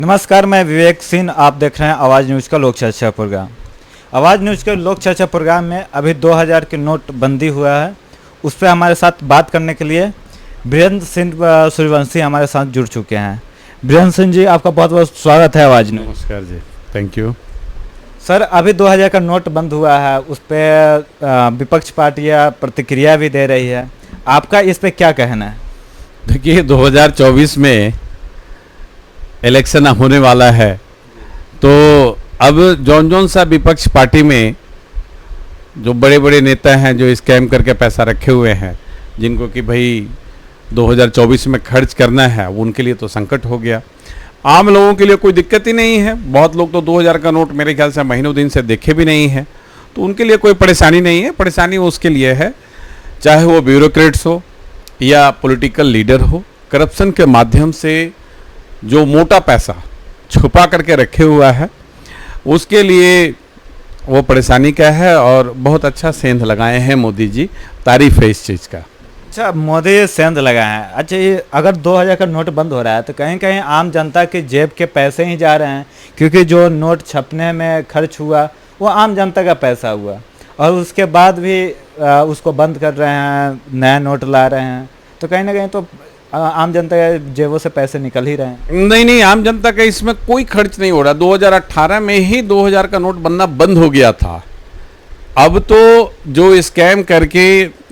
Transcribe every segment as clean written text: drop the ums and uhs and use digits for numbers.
नमस्कार, मैं विवेक सिंह। आप देख रहे हैं आवाज़ न्यूज़ का लोक चर्चा प्रोग्राम। आवाज़ न्यूज़ के लोक चर्चा प्रोग्राम में अभी 2000 की नोट बंदी हुआ है, उस पर हमारे साथ बात करने के लिए बीरेंद्र सिंह सूर्यवंशी हमारे साथ जुड़ चुके हैं। बीरेंद्र सिंह जी, आपका बहुत बहुत स्वागत है आवाज़ न्यूज़। नमस्कार जी, थैंक यू। सर, अभी 2000 का नोट बंद हुआ है, उस पर विपक्ष पार्टियाँ प्रतिक्रिया भी दे रही है, आपका इस पर क्या कहना है? देखिए, 2024 में इलेक्शन होने वाला है, तो अब जौन सा विपक्ष पार्टी में जो बड़े बड़े नेता हैं जो स्कैम करके पैसा रखे हुए हैं, जिनको कि भाई 2024 में खर्च करना है, उनके लिए तो संकट हो गया। आम लोगों के लिए कोई दिक्कत ही नहीं है। बहुत लोग तो 2000 का नोट मेरे ख्याल से महीनों दिन से देखे भी नहीं है, तो उनके लिए कोई परेशानी नहीं है। परेशानी उसके लिए है, चाहे वो ब्यूरोक्रेट्स हो या पॉलिटिकल लीडर हो, करप्शन के माध्यम से जो मोटा पैसा छुपा करके रखे हुआ है, उसके लिए वो परेशानी का है। और बहुत अच्छा सेंध लगाए हैं मोदी जी, तारीफ है इस चीज़ का। अच्छा, मोदी सेंध लगाए हैं। अच्छा, ये अगर 2000 का नोट बंद हो रहा है तो कहीं कहीं आम जनता की जेब के पैसे ही जा रहे हैं, क्योंकि जो नोट छपने में खर्च हुआ वो आम जनता का पैसा हुआ, और उसके बाद भी उसको बंद कर रहे हैं, नया नोट ला रहे हैं, तो कहीं ना कहीं तो आम जनता के जेबों से पैसे निकल ही रहे हैं। नहीं, आम जनता का इसमें कोई खर्च नहीं हो रहा। 2018 में ही 2000 का नोट बनना बंद हो गया था। अब तो जो स्कैम करके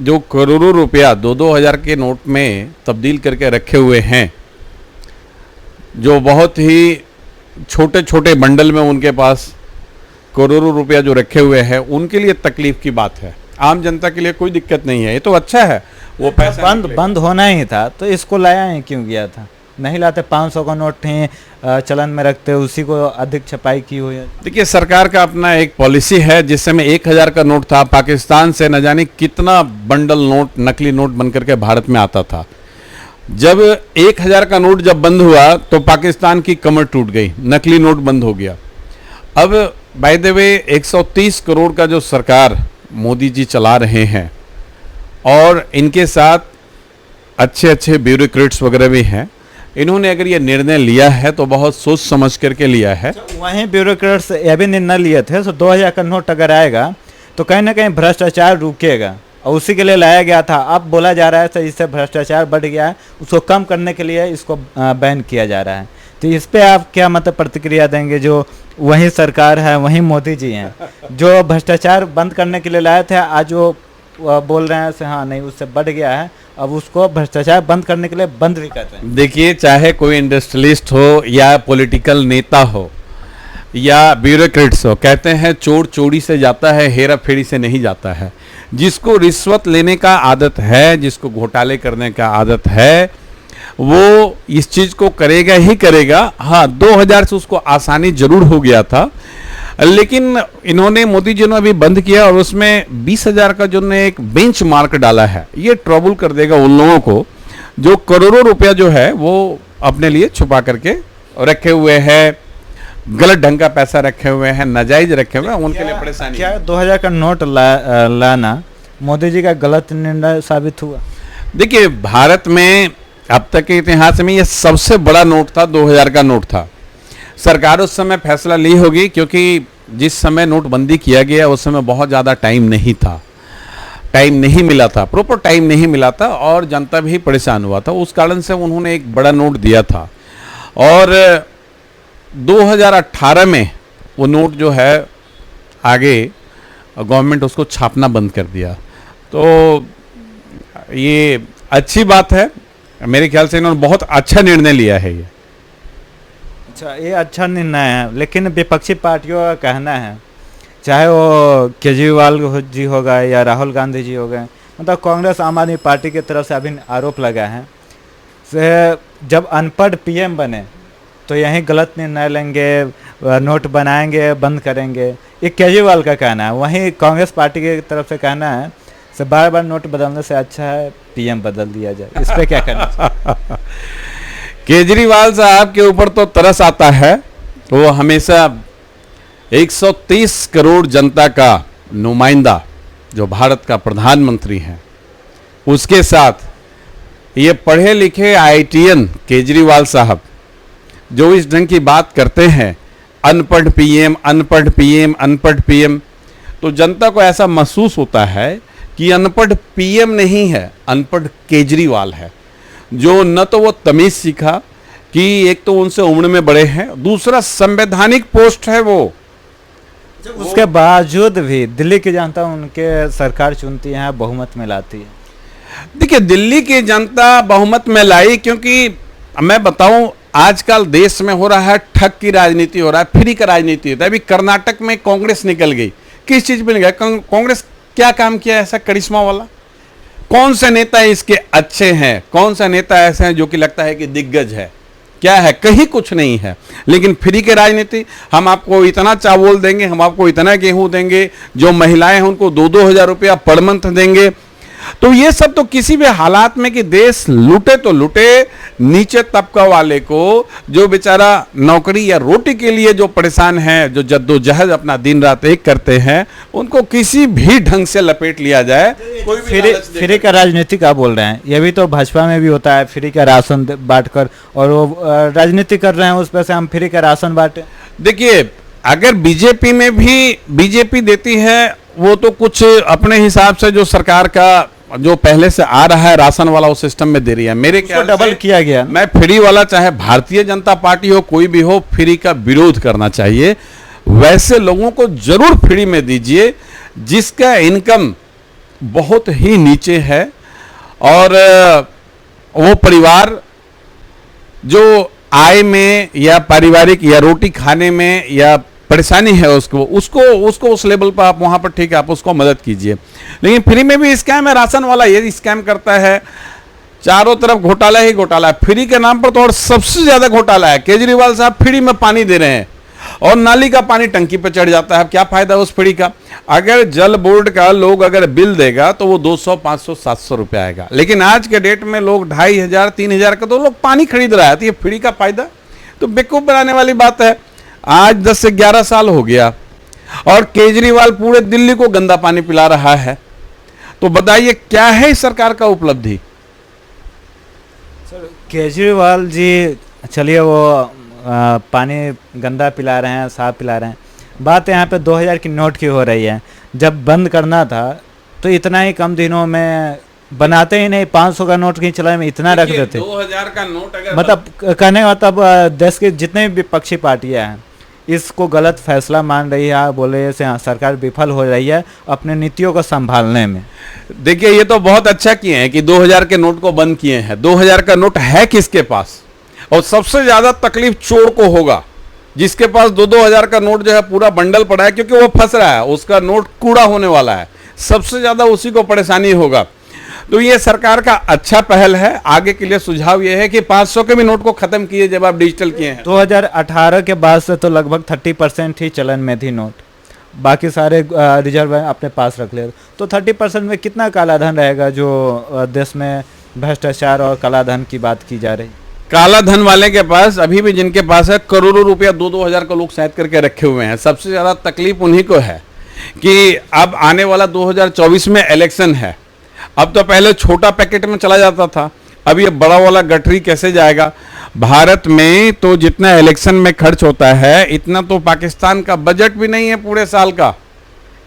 जो करोड़ों रुपया 2-2 हज़ार के नोट में तब्दील करके रखे हुए हैं, जो बहुत ही छोटे छोटे बंडल में उनके पास करोड़ों रुपया जो रखे हुए हैं, उनके लिए तकलीफ की बात है। आम जनता के लिए कोई दिक्कत नहीं है, ये तो अच्छा है। वो पैसा बंद होना ही था तो इसको लाया ही क्यों गया था? नहीं लाते, 500 का नोट ही चलन में रखते, उसी को अधिक छपाई की हुई है। देखिए, सरकार का अपना एक पॉलिसी है। जिस समय 1000 का नोट था, पाकिस्तान से न जाने कितना बंडल नोट, नकली नोट बन करके भारत में आता था। जब 1000 का नोट जब बंद हुआ तो पाकिस्तान की कमर टूट गई, नकली नोट बंद हो गया। अब बाय द वे 130 करोड़ का जो सरकार मोदी जी चला रहे हैं, और इनके साथ अच्छे अच्छे ब्यूरोक्रेट्स वगैरह भी हैं, इन्होंने अगर ये निर्णय लिया है तो बहुत सोच समझ करके लिया है। वहीं ब्यूरोक्रेट्स ये भी निर्णय लिए थे, तो 2000 का नोट अगर आएगा तो कहीं ना कहीं भ्रष्टाचार रुकेगा, और उसी के लिए लाया गया था। अब बोला जा रहा है तो इससे भ्रष्टाचार बढ़ गया है, उसको कम करने के लिए इसको बैन किया जा रहा है। तो इस पे आप क्या मतलब प्रतिक्रिया देंगे? जो वही सरकार है, वही मोदी जी हैं, जो भ्रष्टाचार बंद करने के लिए लाए थे, आज वो बोल रहे हैं से हाँ नहीं, उससे बढ़ गया है, अब उसको भ्रष्टाचार बंद करने के लिए बंद भी कर रहे हैं। देखिए, चाहे कोई इंडस्ट्रियलिस्ट हो या पॉलिटिकल नेता हो या ब्यूरोक्रेट्स हो, कहते हैं चोर चोरी से जाता है, हेरा फेरी से नहीं जाता है। जिसको रिश्वत लेने का आदत है, जिसको घोटाले करने का आदत है, वो इस चीज़ को करेगा ही करेगा। हाँ, 2000 से उसको आसानी जरूर हो गया था, लेकिन इन्होंने, मोदी जी ने अभी बंद किया, और उसमें 20,000 का जो ने एक बेंच मार्क डाला है, ये ट्रबल कर देगा उन लोगों को जो करोड़ों रुपया जो है वो अपने लिए छुपा करके रखे हुए हैं, गलत ढंग का पैसा रखे हुए हैं, नाजायज रखे हुए हैं, उनके लिए परेशानी। क्या 2000 का नोट लाना मोदी जी का गलत निर्णय साबित हुआ? देखिए, भारत में अब तक के इतिहास में यह सबसे बड़ा नोट था, 2000 का नोट था। सरकार उस समय फैसला ली होगी, क्योंकि जिस समय नोटबंदी किया गया उस समय बहुत ज़्यादा टाइम नहीं था, टाइम नहीं मिला था, प्रॉपर टाइम नहीं मिला था, और जनता भी परेशान हुआ था। उस कारण से उन्होंने एक बड़ा नोट दिया था, और 2018 में वो नोट जो है आगे गवर्नमेंट उसको छापना बंद कर दिया। तो ये अच्छी बात है, मेरे ख्याल से इन्होंने बहुत अच्छा निर्णय लिया है ये। अच्छा, ये अच्छा निर्णय है, लेकिन विपक्षी पार्टियों का कहना है, चाहे वो केजरीवाल जी हो गए या राहुल गांधी जी हो गए, मतलब कांग्रेस आम आदमी पार्टी की तरफ से अभी आरोप लगा है से जब अनपढ़ पीएम बने तो यही गलत निर्णय लेंगे, नोट बनाएंगे, बंद करेंगे। ये केजरीवाल का कहना है। वहीं कांग्रेस पार्टी की तरफ से कहना है से बार बार नोट बदलने से अच्छा है पीएम बदल दिया जाए। इस पर क्या कहना? केजरीवाल साहब के ऊपर तो तरस आता है। वो हमेशा 130 करोड़ जनता का नुमाइंदा, जो भारत का प्रधानमंत्री हैं, उसके साथ ये पढ़े लिखे आईआईटीएन केजरीवाल साहब जो इस ढंग की बात करते हैं, अनपढ़ पीएम, अनपढ़ पीएम, अनपढ़ पीएम, तो जनता को ऐसा महसूस होता है कि अनपढ़ पीएम नहीं है, अनपढ़ केजरीवाल है, जो न तो वो तमीज सीखा कि एक तो उनसे उम्र में बड़े हैं, दूसरा संवैधानिक पोस्ट है वो। उसके बावजूद भी दिल्ली की जनता उनके सरकार चुनती है, बहुमत में लाती है। देखिए, दिल्ली की जनता बहुमत में लाई क्योंकि मैं बताऊं, आजकल देश में हो रहा है ठग की राजनीति, हो रहा है फ्री का राजनीति होता है। अभी कर्नाटक में कांग्रेस निकल गई, किस चीज पे निकल गई? कांग्रेस क्या काम किया ऐसा करिश्मा वाला? कौन से नेता इसके अच्छे हैं, कौन सा नेता ऐसे हैं जो कि लगता है कि दिग्गज है? क्या है? कहीं कुछ नहीं है। लेकिन फ्री के राजनीति, हम आपको इतना चावल देंगे, हम आपको इतना गेहूं देंगे, जो महिलाएं हैं उनको 2-2 हज़ार रुपया पर मंथ देंगे। तो ये सब तो किसी भी हालात में कि देश लूटे तो लूटे, नीचे तबका वाले को, जो बेचारा नौकरी या रोटी के लिए जो परेशान है, जो जद्दोजहद अपना दिन रात एक करते हैं, उनको किसी भी ढंग से लपेट लिया जाए। कोई भी फ्री का राजनीति का बोल रहे हैं, ये भी तो भाजपा में भी होता है, फ्री का राशन बांटकर, और वो राजनीति कर रहे हैं उस पर से हम फ्री का राशन बांटे। देखिए, अगर बीजेपी में भी बीजेपी देती है, वो तो कुछ अपने हिसाब से जो सरकार का जो पहले से आ रहा है राशन वाला, उस सिस्टम में दे रही है। मेरे ख्याल डबल किया गया। मैं फ्री वाला, चाहे भारतीय जनता पार्टी हो, कोई भी हो, फ्री का विरोध करना चाहिए। वैसे लोगों को जरूर फ्री में दीजिए जिसका इनकम बहुत ही नीचे है, और वो परिवार जो आय में या पारिवारिक या रोटी खाने में या परेशानी है उसको उस लेवल पर आप वहां पर, ठीक है, आप उसको मदद कीजिए। लेकिन फ्री में भी स्कैम है। राशन वाला ये स्कैम करता है, चारों तरफ घोटाला ही घोटाला है। फ्री के नाम पर तो और सबसे ज्यादा घोटाला है। केजरीवाल साहब फ्री में पानी दे रहे हैं और नाली का पानी टंकी पर चढ़ जाता है। क्या फायदा उस फ्री का? अगर जल बोर्ड का लोग अगर बिल देगा तो वो 200, 500, 700 रुपया आएगा। लेकिन आज के डेट में लोग 2500, 3000 का तो लोग पानी खरीद रहा है, तो ये फ्री का फायदा? तो बेवकूफ बनाने वाली बात है। आज 10 से 11 साल हो गया और केजरीवाल पूरे दिल्ली को गंदा पानी पिला रहा है। तो बताइए क्या है इस सरकार का उपलब्धि? सर, केजरीवाल जी चलिए वो पानी गंदा पिला रहे हैं, साफ पिला रहे हैं, बात यहाँ पे 2000 की नोट की हो रही है। जब बंद करना था तो इतना ही कम दिनों में बनाते ही नहीं, 500 का नोट कहीं चलाए में इतना रख देते। 2000 का नोट अगर मतलब कहने का मतलब देश के जितने भी विपक्षी पार्टियां हैं इसको गलत फैसला मान रही है, बोले से सरकार विफल हो रही है अपने नीतियों को संभालने में। देखिए, ये तो बहुत अच्छा किए हैं कि 2000 के नोट को बंद किए हैं। 2000 का नोट है किसके पास? और सबसे ज्यादा तकलीफ चोर को होगा जिसके पास 2-2 हज़ार का नोट जो है पूरा बंडल पड़ा है, क्योंकि वो फंस रहा है, उसका नोट कूड़ा होने वाला है। सबसे ज्यादा उसी को परेशानी होगा। तो ये सरकार का अच्छा पहल है। आगे के लिए सुझाव ये है कि 500 के भी नोट को खत्म किए जब आप डिजिटल किए हैं। 2018 के बाद से तो लगभग 30% ही चलन में थी नोट, बाकी सारे रिजर्व बैंक अपने पास रख ले। तो 30% में कितना काला धन रहेगा जो देश में भ्रष्टाचार और काला धन की बात की जा रही? काला धन वाले के पास अभी भी, जिनके पास है, करोड़ों रुपया 2-2 हज़ार का लोग शायद करके रखे हुए हैं। सबसे ज्यादा तकलीफ उन्हीं को है कि अब आने वाला 2024 में इलेक्शन है। अब तो पहले छोटा पैकेट में चला जाता था, अब ये बड़ा वाला गठरी कैसे जाएगा? भारत में तो जितना इलेक्शन में खर्च होता है इतना तो पाकिस्तान का बजट भी नहीं है पूरे साल का।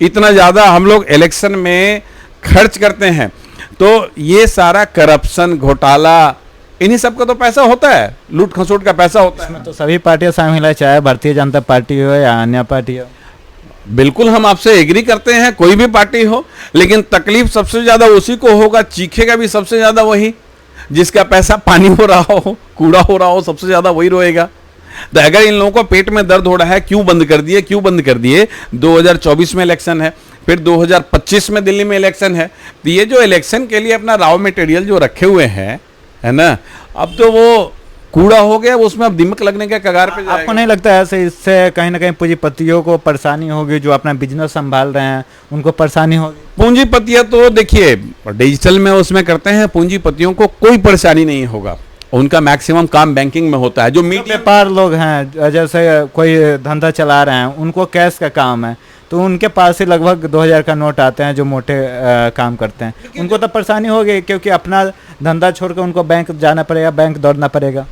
इतना ज़्यादा हम लोग इलेक्शन में खर्च करते हैं। तो ये सारा करप्शन, घोटाला, इन्हीं सब का तो पैसा होता है, लूट खसोट का पैसा होता है। इसमें तो सभी पार्टियां शामिल है, चाहे भारतीय जनता पार्टी हो या अन्य पार्टी हो। बिल्कुल, हम आपसे एग्री करते हैं, कोई भी पार्टी हो, लेकिन तकलीफ सबसे ज्यादा उसी को होगा, चीखेगा भी सबसे ज्यादा वही जिसका पैसा पानी हो रहा हो, कूड़ा हो रहा हो, सबसे ज्यादा वही रोएगा। तो अगर इन लोगों को पेट में दर्द हो रहा है, क्यों बंद कर दिए, क्यों बंद कर दिए? 2024 में इलेक्शन है, फिर 2025 में दिल्ली में इलेक्शन है। तो ये जो इलेक्शन के लिए अपना रॉ मटेरियल जो रखे हुए हैं, है ना, अब तो वो कूड़ा हो गया, उसमें अब दिमक लगने के कगार पे जाएगा। आपको नहीं लगता है ऐसे इससे कहीं ना कहीं पूंजीपतियों को परेशानी होगी, जो अपना बिजनेस संभाल रहे हैं उनको परेशानी होगी? पूंजीपतियां तो देखिए डिजिटल में उसमें करते हैं, पूंजीपतियों को कोई परेशानी नहीं होगा। उनका मैक्सिमम काम बैंकिंग में होता है। जो मीडिया व्यापार लोग हैं, जैसे कोई धंधा चला रहे हैं, उनको कैश का काम है, तो उनके पास ही लगभग 2000 का नोट आते हैं जो मोटे काम करते हैं। उनको तो परेशानी होगी, क्योंकि अपना धंधा छोड़कर उनको बैंक जाना पड़ेगा, बैंक दौड़ना पड़ेगा।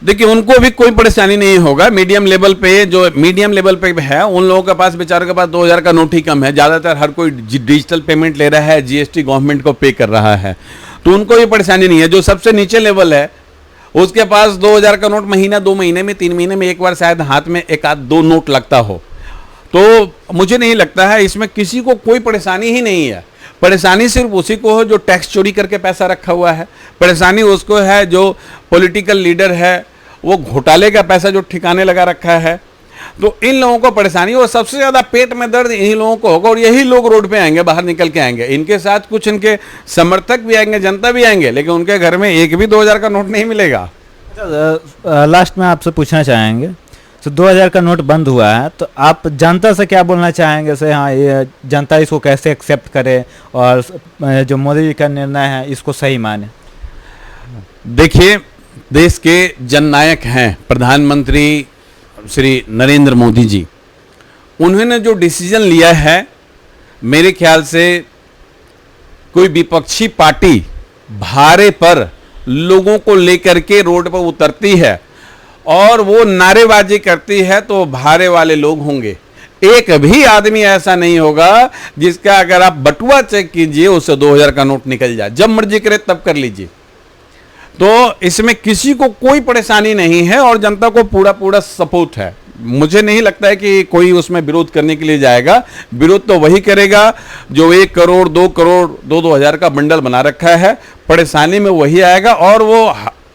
देखिए उनको भी कोई परेशानी नहीं होगा। मीडियम लेवल पे, जो मीडियम लेवल पे है उन लोगों के पास, बेचारों के पास 2000 का नोट ही कम है। ज़्यादातर हर कोई डिजिटल पेमेंट ले रहा है, जीएसटी गवर्नमेंट को पे कर रहा है, तो उनको भी परेशानी नहीं है। जो सबसे नीचे लेवल है उसके पास 2000 का नोट महीना, 2 महीने में, 3 महीने में एक बार शायद हाथ में एक आध 2 नोट लगता हो, तो मुझे नहीं लगता है इसमें किसी को कोई परेशानी ही नहीं है। परेशानी सिर्फ उसी को हो जो टैक्स चोरी करके पैसा रखा हुआ है, परेशानी उसको है जो पॉलिटिकल लीडर है वो घोटाले का पैसा जो ठिकाने लगा रखा है, तो इन लोगों को परेशानी, और सबसे ज़्यादा पेट में दर्द इन्हीं लोगों को होगा, और यही लोग रोड पे आएंगे, बाहर निकल के आएंगे। इनके साथ कुछ इनके समर्थक भी आएंगे, जनता भी आएंगे, लेकिन उनके घर में एक भी 2000 का नोट नहीं मिलेगा। लास्ट में आपसे पूछना चाहेंगे, तो 2000 का नोट बंद हुआ है, तो आप जनता से क्या बोलना चाहेंगे से, हाँ ये जनता इसको कैसे एक्सेप्ट करे और जो मोदी जी का निर्णय है इसको सही माने? देखिए, देश के जननायक हैं प्रधानमंत्री श्री नरेंद्र मोदी जी, उन्होंने जो डिसीजन लिया है, मेरे ख्याल से कोई विपक्षी पार्टी भारे पर लोगों को लेकर के रोड पर उतरती है और वो नारेबाजी करती है तो भारे वाले लोग होंगे। एक भी आदमी ऐसा नहीं होगा जिसका अगर आप बटुआ चेक कीजिए उससे 2000 का नोट निकल जाए, जब मर्जी करे तब कर लीजिए। तो इसमें किसी को कोई परेशानी नहीं है और जनता को पूरा पूरा सपोर्ट है। मुझे नहीं लगता है कि कोई उसमें विरोध करने के लिए जाएगा। विरोध तो वही करेगा जो 1 करोड़ 2 करोड़ 2-2 हजार का बंडल बना रखा है, परेशानी में वही आएगा, और वो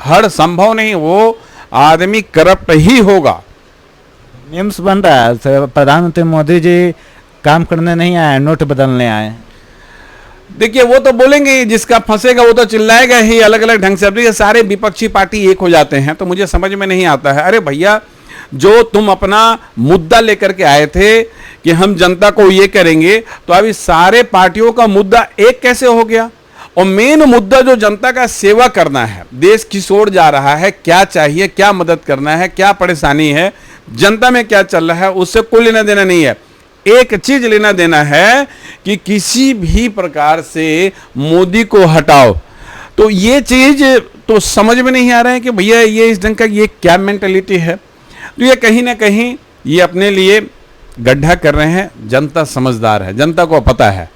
हर संभव नहीं, वो आदमी करप्ट ही होगा। मीम्स बन रहा है, प्रधानमंत्री मोदी जी काम करने नहीं आए, नोट बदलने आए। देखिए वो तो बोलेंगे, जिसका फंसेगा वो तो चिल्लाएगा ही अलग अलग ढंग से। अब ये सारे विपक्षी पार्टी एक हो जाते हैं तो मुझे समझ में नहीं आता है। अरे भैया, जो तुम अपना मुद्दा लेकर के आए थे कि हम जनता को ये करेंगे, तो अभी सारे पार्टियों का मुद्दा एक कैसे हो गया? और मेन मुद्दा जो जनता का सेवा करना है, देश किस ओर जा रहा है, क्या चाहिए, क्या मदद करना है, क्या परेशानी है, जनता में क्या चल रहा है, उससे कोई लेना देना नहीं है। एक चीज लेना देना है कि किसी भी प्रकार से मोदी को हटाओ। तो ये चीज तो समझ में नहीं आ रहा है कि भैया ये इस ढंग का ये क्या मेंटालिटी है। तो ये कहीं ना कहीं ये अपने लिए गड्ढा कर रहे हैं। जनता समझदार है, जनता को पता है।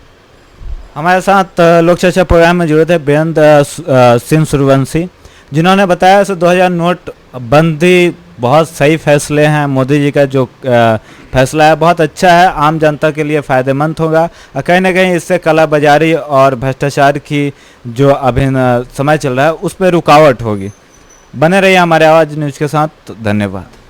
हमारे साथ लोक चर्चा प्रोग्राम में जुड़े थे वीरेंद्र सिंह सूर्यवंशी, जिन्होंने बताया कि 2000 नोट बंदी बहुत सही फैसले हैं। मोदी जी का जो फैसला है बहुत अच्छा है, आम जनता के लिए फ़ायदेमंद होगा और कहीं ना कहीं इससे काला बाजारी और भ्रष्टाचार की जो अभी समय चल रहा है उस पर रुकावट होगी। बने रहिए हमारे आवाज़ न्यूज़ के साथ। धन्यवाद।